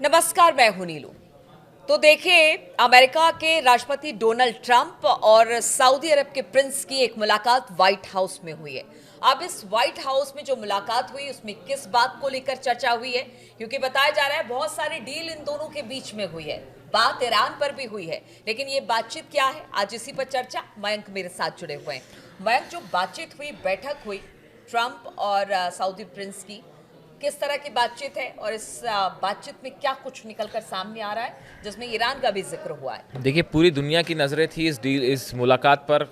नमस्कार, मैं हूं नीलू। तो देखिए, अमेरिका के राष्ट्रपति डोनाल्ड ट्रंप और सऊदी अरब के प्रिंस की एक मुलाकात व्हाइट हाउस में हुई है। अब इस व्हाइट हाउस में जो मुलाकात हुई उसमें किस बात को लेकर चर्चा हुई है, क्योंकि बताया जा रहा है बहुत सारी डील इन दोनों के बीच में हुई है। बात ईरान पर भी हुई है, लेकिन ये बातचीत क्या है, आज इसी पर चर्चा। मयंक मेरे साथ जुड़े हुए हैं। मयंक, जो बातचीत हुई, बैठक हुई ट्रंप और सऊदी प्रिंस की, किस तरह की बातचीत है और इस बातचीत में क्या कुछ निकलकर सामने आ रहा है, जिसमें ईरान का भी जिक्र हुआ है? देखिए, पूरी दुनिया की नज़रें थी इस मुलाकात पर।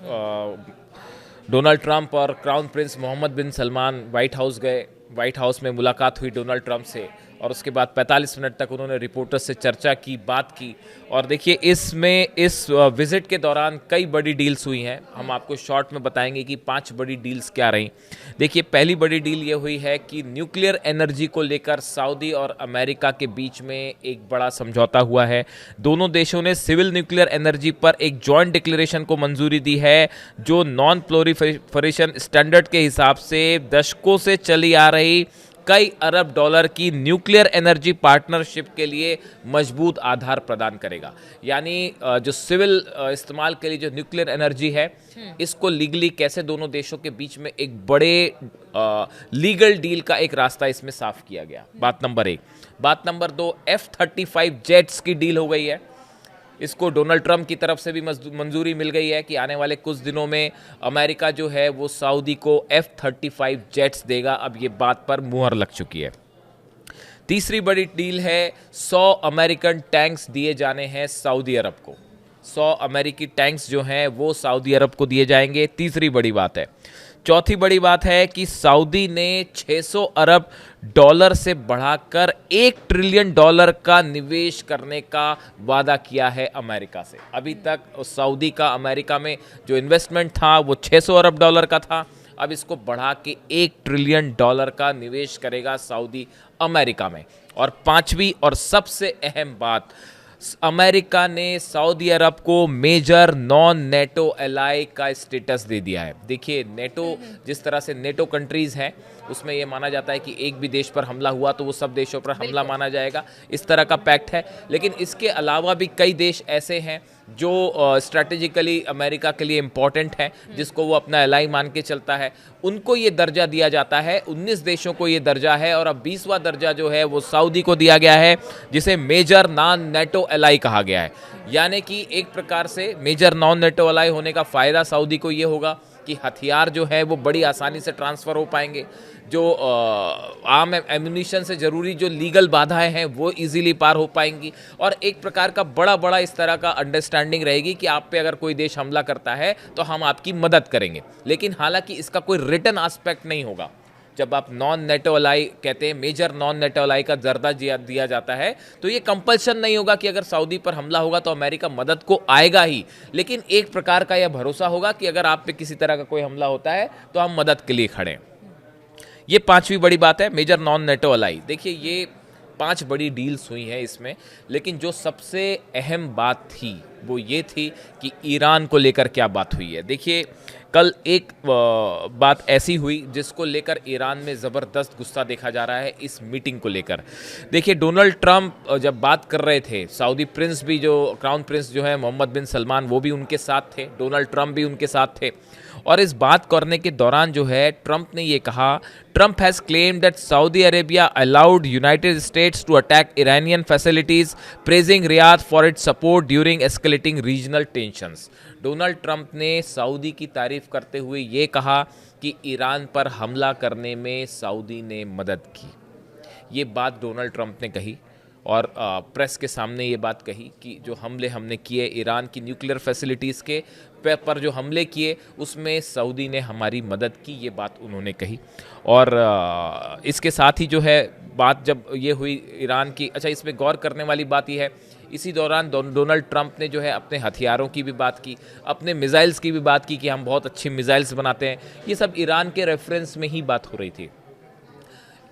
डोनाल्ड ट्रंप और क्राउन प्रिंस मोहम्मद बिन सलमान वाइट हाउस गए। वाइट हाउस में मुलाकात हुई डोनाल्ड ट्रंप से और उसके बाद 45 मिनट तक उन्होंने रिपोर्टर्स से चर्चा की, बात की। और देखिए, इस विजिट के दौरान कई बड़ी डील्स हुई हैं। हम आपको शॉर्ट में बताएंगे कि 5 बड़ी डील्स क्या रहीं। देखिए, पहली बड़ी डील ये हुई है कि न्यूक्लियर एनर्जी को लेकर सऊदी और अमेरिका के बीच में एक बड़ा समझौता हुआ है। दोनों देशों ने सिविल न्यूक्लियर एनर्जी पर एक जॉइंट डिक्लेरेशन को मंजूरी दी है, जो नॉन प्रोलिफरेशन स्टैंडर्ड के हिसाब से दशकों से चली आ रही कई अरब डॉलर की न्यूक्लियर एनर्जी पार्टनरशिप के लिए मजबूत आधार प्रदान करेगा। यानी जो सिविल इस्तेमाल के लिए जो न्यूक्लियर एनर्जी है, इसको लीगली कैसे दोनों देशों के बीच में एक बड़े लीगल डील का एक रास्ता इसमें साफ किया गया। बात नंबर 1। बात नंबर 2, F-35 जेट्स की डील हो गई है। इसको डोनाल्ड ट्रंप की तरफ से भी मंजूरी मिल गई है कि आने वाले कुछ दिनों में अमेरिका जो है वो सऊदी को F-35 जेट्स देगा। अब ये बात पर मुहर लग चुकी है। तीसरी बड़ी डील है, 100 अमेरिकन टैंक्स दिए जाने हैं सऊदी अरब को। 100 अमेरिकी टैंक्स जो हैं वो सऊदी अरब को दिए जाएंगे। तीसरी बड़ी बात है। चौथी बड़ी बात है कि सऊदी ने 600 अरब डॉलर से बढ़ाकर $1 ट्रिलियन का निवेश करने का वादा किया है अमेरिका से। अभी तक सऊदी का अमेरिका में जो इन्वेस्टमेंट था वो 600 अरब डॉलर का था। अब इसको बढ़ा के $1 ट्रिलियन का निवेश करेगा सऊदी अमेरिका में। और पांचवी और सबसे अहम बात, अमेरिका ने सऊदी अरब को मेजर नॉन नेटो एलाई का स्टेटस दे दिया है। देखिए, नेटो जिस तरह से नेटो कंट्रीज हैं उसमें यह माना जाता है कि एक भी देश पर हमला हुआ तो वो सब देशों पर हमला माना जाएगा, इस तरह का पैक्ट है। लेकिन इसके अलावा भी कई देश ऐसे हैं जो स्ट्रैटेजिकली अमेरिका के लिए इम्पॉर्टेंट है, जिसको वो अपना एलाई मान के चलता है। उनको ये दर्जा दिया जाता है। 19 देशों को ये दर्जा है और अब 20वां दर्जा जो है वो सऊदी को दिया गया है, जिसे मेजर नॉन नेटो एलाई कहा गया है। यानी कि एक प्रकार से मेजर नॉन नेटो एलाई होने का फ़ायदा सऊदी को ये होगा कि हथियार जो है वो बड़ी आसानी से ट्रांसफ़र हो पाएंगे। जो आम एम्यूनिशन से ज़रूरी जो लीगल बाधाएं हैं वो इजीली पार हो पाएंगी। और एक प्रकार का बड़ा इस तरह का अंडरस्टैंडिंग रहेगी कि आप पे अगर कोई देश हमला करता है तो हम आपकी मदद करेंगे। लेकिन हालांकि इसका कोई रिटन एस्पेक्ट नहीं होगा। जब आप नॉन नेटो अलाई कहते हैं, मेजर नॉन नेटो अलाई का दर्जा दिया जाता है, तो ये कंपल्शन नहीं होगा कि अगर सऊदी पर हमला होगा तो अमेरिका मदद को आएगा ही। लेकिन एक प्रकार का यह भरोसा होगा कि अगर आप पे किसी तरह का कोई हमला होता है तो हम मदद के लिए खड़े हैं। ये पांचवी बड़ी बात है, मेजर नॉन नेटो अलाई। देखिए, ये 5 बड़ी डील्स हुई हैं इसमें, लेकिन जो सबसे अहम बात थी वो ये थी कि ईरान को लेकर क्या बात हुई है। देखिए, कल एक बात ऐसी हुई जिसको लेकर ईरान में ज़बरदस्त गुस्सा देखा जा रहा है इस मीटिंग को लेकर। देखिए, डोनाल्ड ट्रंप जब बात कर रहे थे, सऊदी प्रिंस भी, जो क्राउन प्रिंस जो है मोहम्मद बिन सलमान, वो भी उनके साथ थे, डोनाल्ड ट्रंप भी उनके साथ थे। और इस बात करने के दौरान जो है ट्रंप ने ये कहा, Trump has claimed that Saudi Arabia allowed United States to attack Iranian facilities, praising Riyadh for its support during escalating regional tensions. Donald Trump ने सऊदी की तारीफ करते हुए ये कहा कि ईरान पर हमला करने में सऊदी ने मदद की। ये बात डोनाल्ड ट्रंप ने कही और प्रेस के सामने ये बात कही कि जो हमले हमने किए ईरान की न्यूक्लियर फैसिलिटीज़ के पर जो हमले किए उसमें सऊदी ने हमारी मदद की, ये बात उन्होंने कही। और इसके साथ ही जो है बात जब ये हुई ईरान की, अच्छा, इसमें गौर करने वाली बात यह है, इसी दौरान डोनाल्ड ट्रंप ने जो है अपने हथियारों की भी बात की, अपने मिसाइल्स की भी बात की कि हम बहुत अच्छी मिसाइल्स बनाते हैं। ये सब ईरान के रेफरेंस में ही बात हो रही थी।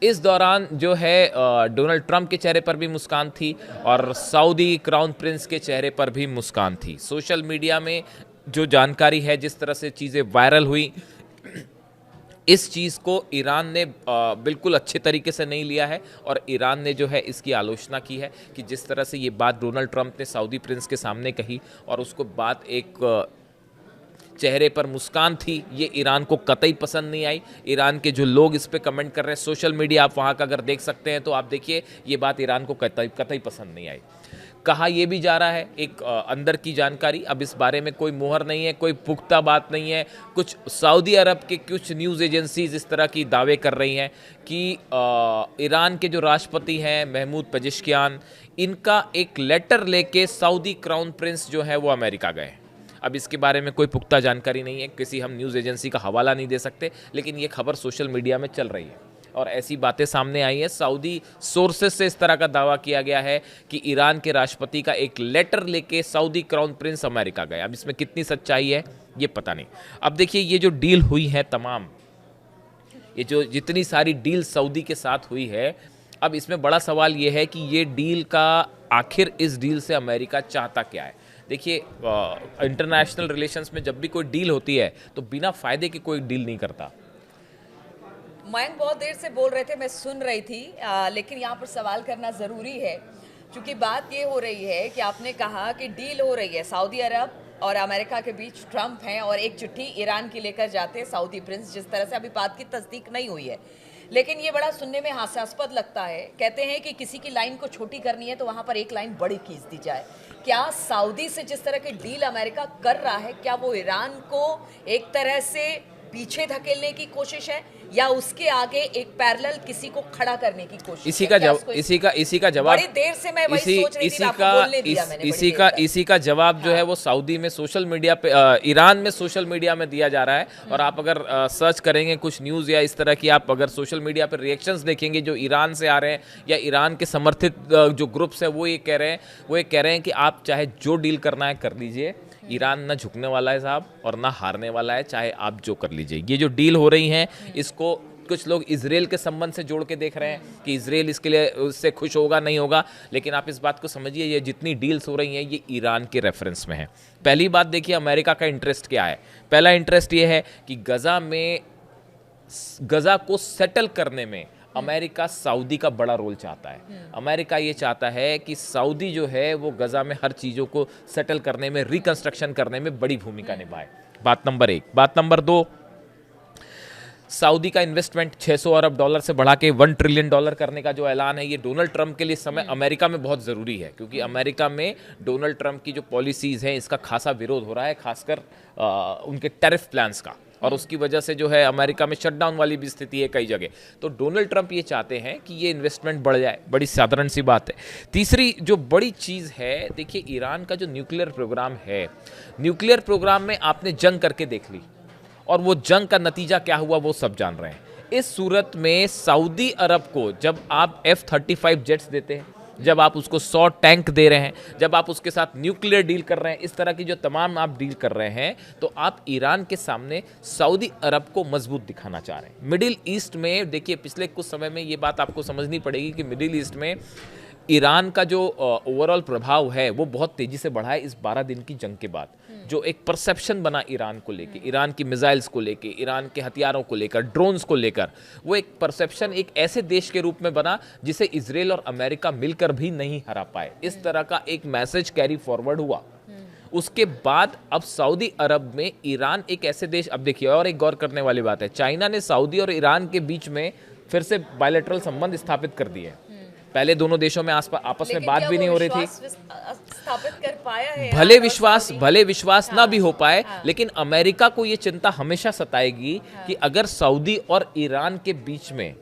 इस दौरान जो है डोनाल्ड ट्रंप के चेहरे पर भी मुस्कान थी और सऊदी क्राउन प्रिंस के चेहरे पर भी मुस्कान थी। सोशल मीडिया में जो जानकारी है, जिस तरह से चीज़ें वायरल हुई, इस चीज़ को ईरान ने बिल्कुल अच्छे तरीके से नहीं लिया है और ईरान ने जो है इसकी आलोचना की है कि जिस तरह से ये बात डोनाल्ड ट्रंप ने सऊदी प्रिंस के सामने कही और उसको बात एक चेहरे पर मुस्कान थी, ये ईरान को कतई पसंद नहीं आई। ईरान के जो लोग इस पे कमेंट कर रहे हैं, सोशल मीडिया आप वहाँ का अगर देख सकते हैं तो आप देखिए ये बात ईरान को कतई पसंद नहीं आई। कहा यह भी जा रहा है, एक अंदर की जानकारी, अब इस बारे में कोई मुहर नहीं है, कोई पुख्ता बात नहीं है, कुछ सऊदी अरब के कुछ न्यूज़ एजेंसीज इस तरह की दावे कर रही हैं कि ईरान के जो राष्ट्रपति हैं महमूद पेजेश्कियान, इनका एक लेटर लेके सऊदी क्राउन प्रिंस जो है वो अमेरिका गए। अब इसके बारे में कोई पुख्ता जानकारी नहीं है, किसी हम न्यूज़ एजेंसी का हवाला नहीं दे सकते, लेकिन ये खबर सोशल मीडिया में चल रही है और ऐसी बातें सामने आई है। सऊदी सोर्सेस से इस तरह का दावा किया गया है कि ईरान के राष्ट्रपति का एक लेटर लेके सऊदी क्राउन प्रिंस अमेरिका गए। अब इसमें कितनी सच्चाई है ये पता नहीं। अब देखिए ये जो डील हुई है तमाम, ये जो जितनी सारी डील सऊदी के साथ हुई है, अब इसमें बड़ा सवाल ये है कि ये डील का आखिर इस डील से अमेरिका चाहता क्या है। देखिए इंटरनेशनल रिलेशंस में जब भी कोई डील होती है तो बिना फायदे की कोई डील नहीं करता। मयंक बहुत देर से बोल रहे थे, मैं सुन रही थी, लेकिन यहाँ पर सवाल करना ज़रूरी है क्योंकि बात ये हो रही है कि आपने कहा कि डील हो रही है सऊदी अरब और अमेरिका के बीच, ट्रंप हैं और एक चिट्ठी ईरान की लेकर जाते हैं सऊदी प्रिंस, जिस तरह से अभी बात की तस्दीक नहीं हुई है, लेकिन ये बड़ा सुनने में हास्यास्पद लगता है। कहते हैं कि किसी की लाइन को छोटी करनी है तो वहाँ पर एक लाइन बड़ी खींच दी जाए। क्या सऊदी से जिस तरह की डील अमेरिका कर रहा है, क्या वो ईरान को एक तरह से पीछे धकेलने की कोशिश है या उसके आगे एक पैरेलल किसी को खड़ा करने की कोशिश? इसी का जवाब बड़ी देर से मैं वही सोच रही थी, आपको बोलने दिया मैंने। इसी का जवाब जो है वो सऊदी में सोशल मीडिया पे, ईरान में सोशल मीडिया में दिया जा रहा है। और आप अगर सर्च करेंगे कुछ न्यूज़ या इस तरह की, आप अगर सोशल मीडिया पर रिएक्शंस देखेंगे जो ईरान से आ रहे हैं या ईरान के समर्थित जो ग्रुप्स हैं, वो ये कह रहे हैं कि आप चाहे जो डील करना है कर लीजिए, ईरान ना झुकने वाला है साहब और ना हारने वाला है, चाहे आप जो कर लीजिए। ये जो डील हो रही हैं इसको कुछ लोग इजराइल के संबंध से जोड़ के देख रहे हैं कि इजराइल इसके लिए उससे खुश होगा नहीं होगा, लेकिन आप इस बात को समझिए ये जितनी डील्स हो रही हैं ये ईरान के रेफरेंस में है। पहली बात देखिए अमेरिका का इंटरेस्ट क्या है। पहला इंटरेस्ट ये है कि गजा को सेटल करने में अमेरिका सऊदी का बड़ा रोल चाहता है। अमेरिका ये चाहता है कि सऊदी जो है वो गजा में हर चीज़ों को सेटल करने में, रिकंस्ट्रक्शन करने में बड़ी भूमिका निभाए। बात नंबर 1। बात नंबर 2, सऊदी का इन्वेस्टमेंट 600 अरब डॉलर से बढ़ा के $1 ट्रिलियन करने का जो ऐलान है, ये डोनाल्ड ट्रंप के लिए इस समय अमेरिका में बहुत ज़रूरी है क्योंकि अमेरिका में डोनाल्ड ट्रंप की जो पॉलिसीज़ हैं इसका खासा विरोध हो रहा है, खासकर उनके टैरिफ प्लान्स का, और उसकी वजह से जो है अमेरिका में शटडाउन वाली भी स्थिति है कई जगह। तो डोनाल्ड ट्रंप ये चाहते हैं कि ये इन्वेस्टमेंट बढ़ जाए, बड़ी साधारण सी बात है। तीसरी जो बड़ी चीज़ है, देखिए ईरान का जो न्यूक्लियर प्रोग्राम है, न्यूक्लियर प्रोग्राम में आपने जंग करके देख ली और वो जंग का नतीजा क्या हुआ वो सब जान रहे हैं। इस सूरत में सऊदी अरब को जब आप F-35 जेट्स देते हैं, जब आप उसको 100 टैंक दे रहे हैं, जब आप उसके साथ न्यूक्लियर डील कर रहे हैं, इस तरह की जो तमाम आप डील कर रहे हैं, तो आप ईरान के सामने सऊदी अरब को मजबूत दिखाना चाह रहे हैं। मिडिल ईस्ट में देखिए पिछले कुछ समय में ये बात आपको समझनी पड़ेगी कि मिडिल ईस्ट में ईरान का जो ओवरऑल प्रभाव है वो बहुत तेजी से बढ़ा है इस 12 दिन की जंग के बाद। जो एक परसेप्शन बना ईरान को लेके, ईरान की मिसाइल्स को लेके, ईरान के हथियारों को लेकर, ड्रोन्स को लेकर, वो एक परसेप्शन एक ऐसे देश के रूप में बना जिसे इजराइल और अमेरिका मिलकर भी नहीं हरा पाए। इस तरह का एक मैसेज कैरी फॉरवर्ड हुआ। उसके बाद अब सऊदी अरब में ईरान एक ऐसे देश, अब देखिए और एक गौर करने वाली बात है, चाइना ने सऊदी और ईरान के बीच में फिर से बायलैटरल संबंध स्थापित कर दिए। पहले दोनों देशों में आपस में बात भी नहीं हो रही थी। स्थापित कर पाया है, भले विश्वास ना भी हो पाए, लेकिन अमेरिका को ये चिंता हमेशा सताएगी कि अगर सऊदी और ईरान के बीच में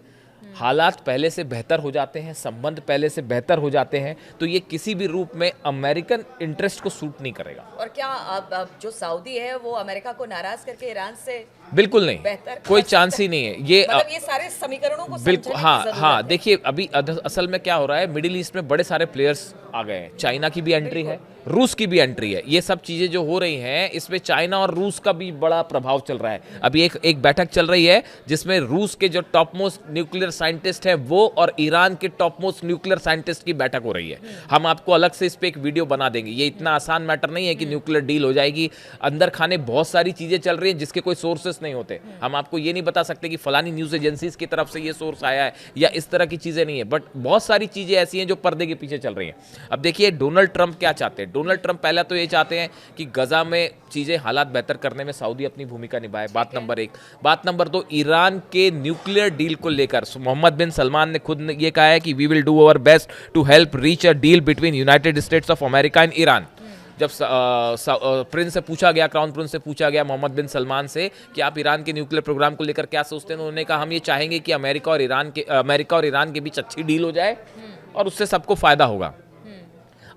हालात पहले से बेहतर हो जाते हैं, संबंध पहले से बेहतर हो जाते हैं, तो ये किसी भी रूप में अमेरिकन इंटरेस्ट को सूट नहीं करेगा। और क्या अब जो सऊदी है वो अमेरिका को नाराज करके ईरान से बिल्कुल नहीं, कोई चांस ही नहीं है। ये मतलब ये सारे समीकरणों को बिल्कुल, हाँ देखिए अभी असल में क्या हो रहा है, मिडिल ईस्ट में बड़े सारे प्लेयर्स आ गए हैं। चाइना की भी एंट्री है, रूस की भी एंट्री है। ये सब चीज़ें जो हो रही हैं इसमें चाइना और रूस का भी बड़ा प्रभाव चल रहा है। अभी एक बैठक चल रही है जिसमें रूस के जो टॉप मोस्ट न्यूक्लियर साइंटिस्ट है वो और ईरान के टॉप मोस्ट न्यूक्लियर साइंटिस्ट की बैठक हो रही है। हम आपको अलग से इस पर एक वीडियो बना देंगे। ये इतना आसान मैटर नहीं है कि न्यूक्लियर डील हो जाएगी। अंदर खाने बहुत सारी चीज़ें चल रही हैं जिसके कोई सोर्सेस नहीं होते। हम आपको ये नहीं बता सकते कि फलानी न्यूज़ एजेंसीज की तरफ से ये सोर्स आया है या इस तरह की चीज़ें नहीं है, बट बहुत सारी चीज़ें ऐसी हैं जो पर्दे के पीछे चल रही हैं। अब देखिए डोनाल्ड ट्रंप क्या चाहते हैं। डोनाल्ड ट्रंप पहला तो ये चाहते हैं कि गजा में चीज़ें हालात बेहतर करने में सऊदी अपनी भूमिका निभाए, बात नंबर 1। बात नंबर 2, ईरान के न्यूक्लियर डील को लेकर मोहम्मद बिन सलमान ने खुद ये कहा है कि we will do our best to help reach a deal between United States of America and Iran. जब प्रिंस से पूछा गया, क्राउन प्रिंस से पूछा गया मोहम्मद बिन सलमान से कि आप ईरान के न्यूक्लियर प्रोग्राम को लेकर क्या सोचते हैं, उन्होंने कहा हम ये चाहेंगे कि अमेरिका और ईरान के बीच अच्छी डील हो जाए और उससे सबको फायदा होगा।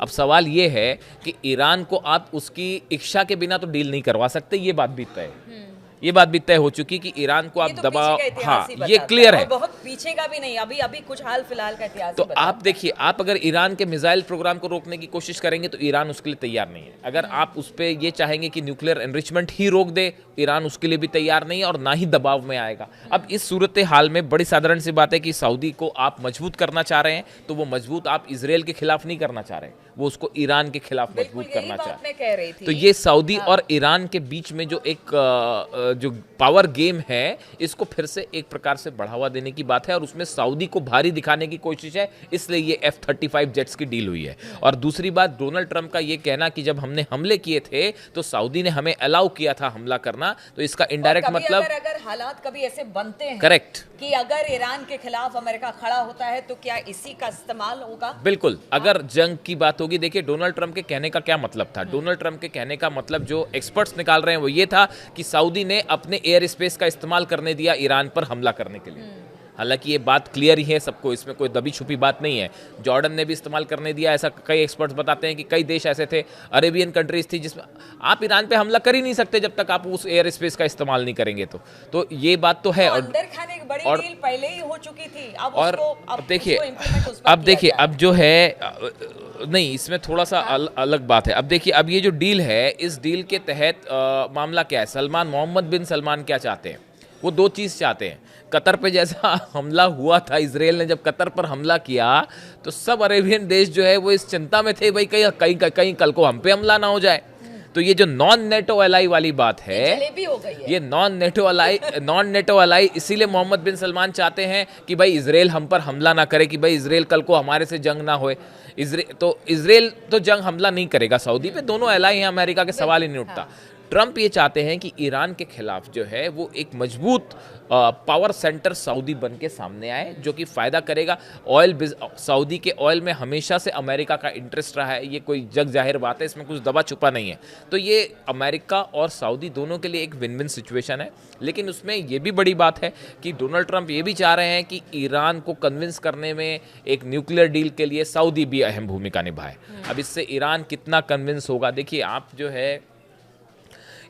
अब सवाल ये है कि ईरान को आप उसकी इच्छा के बिना तो डील नहीं करवा सकते, ये बात भी तय है। ये बात भी तय हो चुकी कि ईरान को आप दबाव, हाँ ये क्लियर है, बहुत पीछे का भी नहीं, अभी कुछ हाल फिलहाल का इतिहास। तो आप देखिए, आप अगर ईरान के मिसाइल प्रोग्राम को रोकने की कोशिश करेंगे तो ईरान उसके लिए तैयार नहीं है। अगर आप उस पर ये चाहेंगे कि न्यूक्लियर एनरिचमेंट ही रोक दे, ईरान उसके लिए भी तैयार नहीं है और ना ही दबाव में आएगा। अब इस सूरत हाल में बड़ी साधारण सी बात है कि सऊदी को आप मजबूत करना चाह रहे हैं तो वो मजबूत आप इजराइल के खिलाफ नहीं करना चाह रहे, वो उसको ईरान के खिलाफ मजबूत करना चाह रहे हैं। तो ये सऊदी और ईरान के बीच में जो एक जो पावर गेम है इसको फिर से एक प्रकार से बढ़ावा देने की बात है और उसमें सऊदी को भारी दिखाने की कोशिश है, इसलिए ये F-35 जेट्स की डील हुई है। और दूसरी बात, डोनाल्ड ट्रंप का ये कहना कि जब हमने हमले किए थे तो सऊदी ने हमें अलाउ किया था हमला करना, तो इसका इनडायरेक्ट मतलब अगर हालात कभी ऐसे बनते हैं करेक्ट कि अगर ईरान के खिलाफ अमेरिका खड़ा होता है तो क्या इसी का इस्तेमाल होगा? बिल्कुल, अगर जंग की बात होगी। देखिए डोनाल्ड ट्रंप के कहने का क्या मतलब था। डोनाल्ड ट्रंप के कहने का मतलब जो एक्सपर्ट्स निकाल रहे हैं वो ये था कि सऊदी ने अपने एयर स्पेस का इस्तेमाल करने दिया ईरान पर हमला करने के लिए। हालांकि ये बात क्लियर ही है सबको, इसमें कोई दबी छुपी बात नहीं है। जॉर्डन ने भी इस्तेमाल करने दिया, ऐसा कई एक्सपर्ट्स बताते हैं कि कई देश ऐसे थे, अरेबियन कंट्रीज थी जिसमें आप ईरान पे हमला कर ही नहीं सकते जब तक आप उस एयर स्पेस का इस्तेमाल नहीं करेंगे। तो ये बात तो है। तो अंदर खाने की बड़ी डील पहले ही हो चुकी थी। अब देखिए अब जो है नहीं, इसमें थोड़ा सा अलग बात है। अब देखिए, अब ये जो डील है, इस डील के तहत मामला क्या है, मोहम्मद बिन सलमान क्या चाहते हैं, वो दो चीज़ चाहते हैं। कतर पे जैसा हमला हुआ था, इजराइल ने जब कतर पर हमला किया तो सब अरेबियन देश जो है वो इस चिंता में थे, भाई कहीं कल को हम पे हमला ना हो जाए। तो ये जो नॉन नेटो एलाई वाली बात है, जलेबी हो गई है। ये नॉन नेटो एलाई इसीलिए मोहम्मद बिन सलमान चाहते हैं कि भाई इजराइल हम पर हमला ना करे, कि भाई इजराइल कल को हमारे से जंग ना होए। इजराइल तो जंग हमला नहीं करेगा सऊदी पे, दोनों एलाई हैं, अमेरिका के सवाल ही नहीं उठता। ट्रंप ये चाहते हैं कि ईरान के खिलाफ जो है वो एक मजबूत पावर सेंटर सऊदी बन के सामने आए, जो कि फ़ायदा करेगा। सऊदी के ऑयल में हमेशा से अमेरिका का इंटरेस्ट रहा है, ये कोई जग जाहिर बात है, इसमें कुछ दबा छुपा नहीं है। तो ये अमेरिका और सऊदी दोनों के लिए एक विन विन सिचुएशन है। लेकिन उसमें ये भी बड़ी बात है कि डोनाल्ड ट्रंप ये भी चाह रहे हैं कि ईरान को कन्विंस करने में एक न्यूक्लियर डील के लिए सऊदी भी अहम भूमिका निभाए। अब इससे ईरान कितना कन्विंस होगा, देखिए आप जो है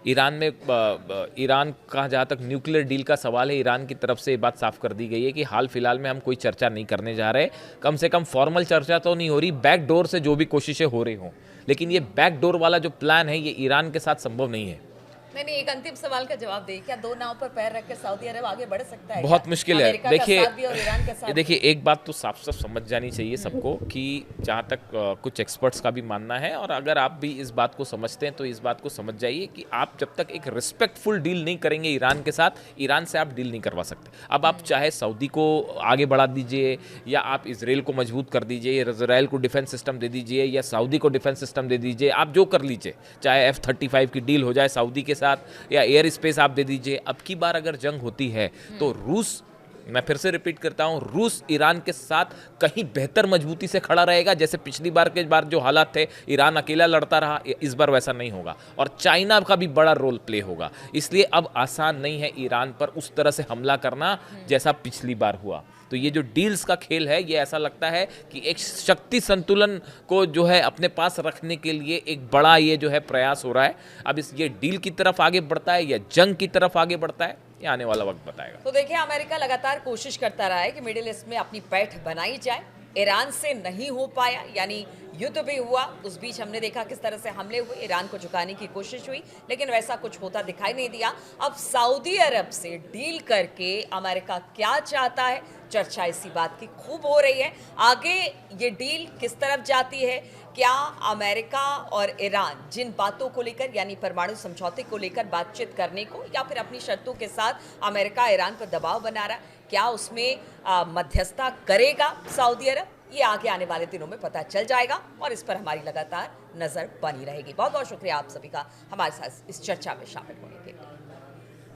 ईरान का जहाँ तक न्यूक्लियर डील का सवाल है, ईरान की तरफ से ये बात साफ कर दी गई है कि हाल फिलहाल में हम कोई चर्चा नहीं करने जा रहे। कम से कम फॉर्मल चर्चा तो नहीं हो रही, बैक डोर से जो भी कोशिशें हो रही हों, लेकिन ये बैक डोर वाला जो प्लान है ये ईरान के साथ संभव नहीं है। नहीं, एक अंतिम सवाल का जवाब दे, क्या दो नाव पर पैर रख के सऊदी अरब आगे बढ़ सकता है? बहुत मुश्किल है। देखिए एक बात तो साफ साफ समझ जानी चाहिए सबको कि जहाँ तक कुछ एक्सपर्ट्स का भी मानना है, और अगर आप भी इस बात को समझते हैं तो इस बात को समझ जाइए कि आप जब तक एक रिस्पेक्टफुल डील नहीं करेंगे ईरान के साथ, ईरान से आप डील नहीं करवा सकते। अब आप चाहे सऊदी को आगे बढ़ा दीजिए, या आप इजराइल को मजबूत कर दीजिए, इजराइल को डिफेंस सिस्टम दे दीजिए, या सऊदी को डिफेंस सिस्टम दे दीजिए, आप जो कर लीजिए, चाहे F-35 की डील हो जाए सऊदी के साथ या एयर स्पेस आप दे दीजिए। अब की बार अगर जंग होती है तो रूस, मैं फिर से रिपीट करता हूं, रूस ईरान के साथ कहीं बेहतर मजबूती से खड़ा रहेगा। जैसे पिछली बार के बार जो हालात थे, ईरान अकेला लड़ता रहा, इस बार वैसा नहीं होगा, और चाइना का भी बड़ा रोल प्ले होगा। इसलिए अब आसान नहीं है ईरान पर उस तरह से हमला करना जैसा पिछली बार हुआ। तो ये जो डील्स का खेल है, ये ऐसा लगता है कि एक शक्ति संतुलन को जो है अपने पास रखने के लिए एक बड़ा ये जो है प्रयास हो रहा है। अब ये डील की तरफ आगे बढ़ता है या जंग की तरफ आगे बढ़ता है, ये आने वाला वक्त बताएगा। तो देखिए, अमेरिका लगातार कोशिश करता रहा है कि मिडिल ईस्ट में अपनी पैठ बनाई जाए। ईरान से नहीं हो पाया, यानी युद्ध भी हुआ, उस बीच हमने देखा किस तरह से हमले हुए, ईरान को झुकाने की कोशिश हुई, लेकिन वैसा कुछ होता दिखाई नहीं दिया। अब सऊदी अरब से डील करके अमेरिका क्या चाहता है, चर्चा इसी बात की खूब हो रही है। आगे ये डील किस तरफ जाती है, क्या अमेरिका और ईरान जिन बातों को लेकर यानी परमाणु समझौते को लेकर बातचीत करने को या फिर अपनी शर्तों के साथ अमेरिका ईरान पर दबाव बना रहा है, क्या उसमें मध्यस्थता करेगा सऊदी अरब, ये आगे आने वाले दिनों में पता चल जाएगा और इस पर हमारी लगातार नजर बनी रहेगी। बहुत बहुत शुक्रिया आप सभी का हमारे साथ इस चर्चा में शामिल होने के लिए।